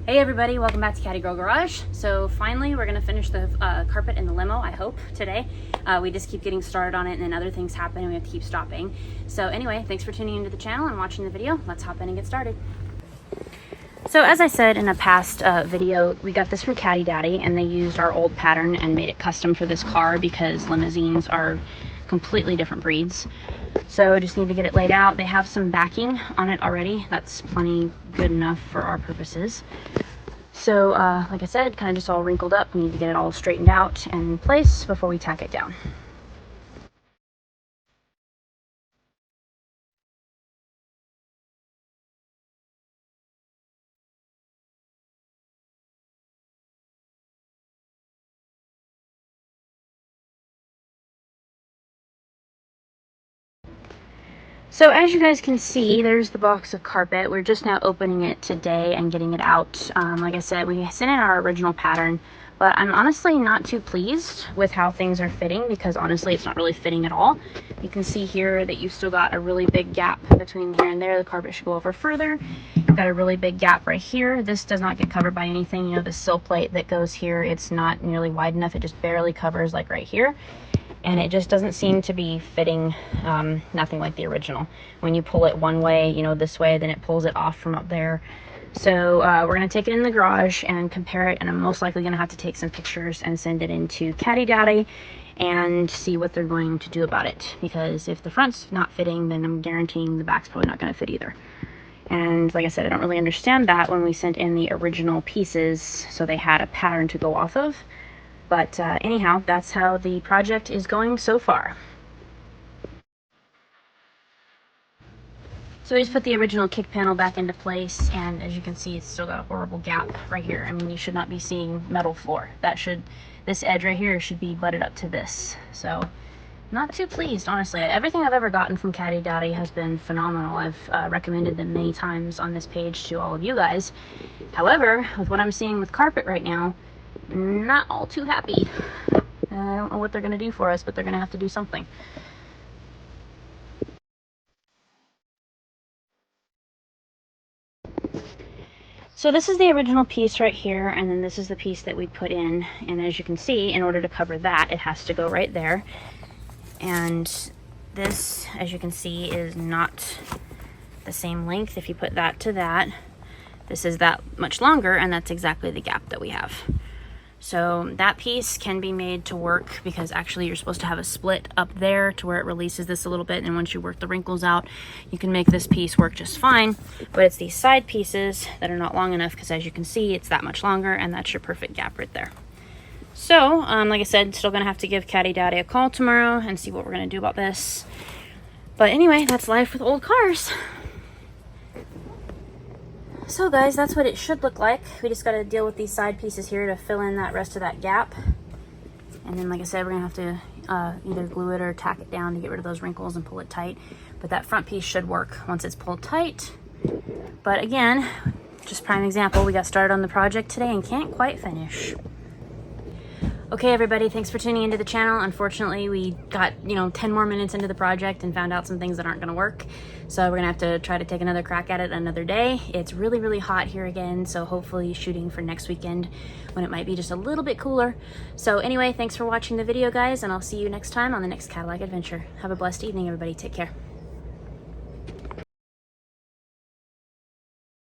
Hey everybody, welcome back to Caddy Girl Garage. So finally we're gonna finish the carpet in the limo, I hope, today. We just keep getting started on it and then other things happen and we have to keep stopping. So anyway, thanks for tuning into the channel and watching the video. Let's hop in and get started. So as I said in a past video, we got this from Caddy Daddy and they used our old pattern and made it custom for this car because limousines are completely different breeds. So I just need to get it laid out. They have some backing on it already. That's plenty good enough for our purposes. So like I said, kind of just all wrinkled up. We need to get it all straightened out and in place before we tack it down. So as you guys can see, there's the box of carpet. We're just now opening it today and getting it out. Like I said, we sent in our original pattern, but I'm honestly not too pleased with how things are fitting because honestly it's not really fitting at all. You can see here that you've still got a really big gap between here and there. The carpet should go over further. You've got a really big gap right here. This does not get covered by anything. You know, the sill plate that goes here, it's not nearly wide enough. It just barely covers, like right here. And it just doesn't seem to be fitting, nothing like the original. When you pull it one way, you know, this way, then it pulls it off from up there. So we're going to take it in the garage and compare it, and I'm most likely going to have to take some pictures and send it into Caddy Daddy and see what they're going to do about it. Because if the front's not fitting, then I'm guaranteeing the back's probably not going to fit either. And like I said, I don't really understand that when we sent in the original pieces, so they had a pattern to go off of. But anyhow, that's how the project is going so far. So we just put the original kick panel back into place, and as you can see, it's still got a horrible gap right here. I mean, you should not be seeing metal floor. This edge right here should be butted up to this. So not too pleased, honestly. Everything I've ever gotten from Caddy Daddy has been phenomenal. I've recommended them many times on this page to all of you guys. However, with what I'm seeing with carpet right now, not all too happy. I don't know what they're going to do for us, but they're going to have to do something. So this is the original piece right here, and then this is the piece that we put in, and as you can see, in order to cover that, it has to go right there. And this, as you can see, is not the same length. If you put that to that, this is that much longer, and that's exactly the gap that we have. So that piece can be made to work because actually you're supposed to have a split up there to where it releases this a little bit, and once you work the wrinkles out, you can make this piece work just fine. But it's these side pieces that are not long enough because as you can see, it's that much longer, and that's your perfect gap right there. So, like I said, still gonna have to give Caddy Daddy a call tomorrow and see what we're gonna do about this. But anyway, that's life with old cars. So guys, that's what it should look like. We just got to deal with these side pieces here to fill in that rest of that gap. And then like I said, we're going to have to either glue it or tack it down to get rid of those wrinkles and pull it tight. But that front piece should work once it's pulled tight. But again, just prime example, we got started on the project today and can't quite finish. Okay everybody, thanks for tuning into the channel. Unfortunately, we got, 10 more minutes into the project and found out some things that aren't gonna work. So we're gonna have to try to take another crack at it another day. It's really, really hot here again, so hopefully shooting for next weekend when it might be just a little bit cooler. So anyway, thanks for watching the video guys, and I'll see you next time on the next Cadillac adventure. Have a blessed evening everybody, take care.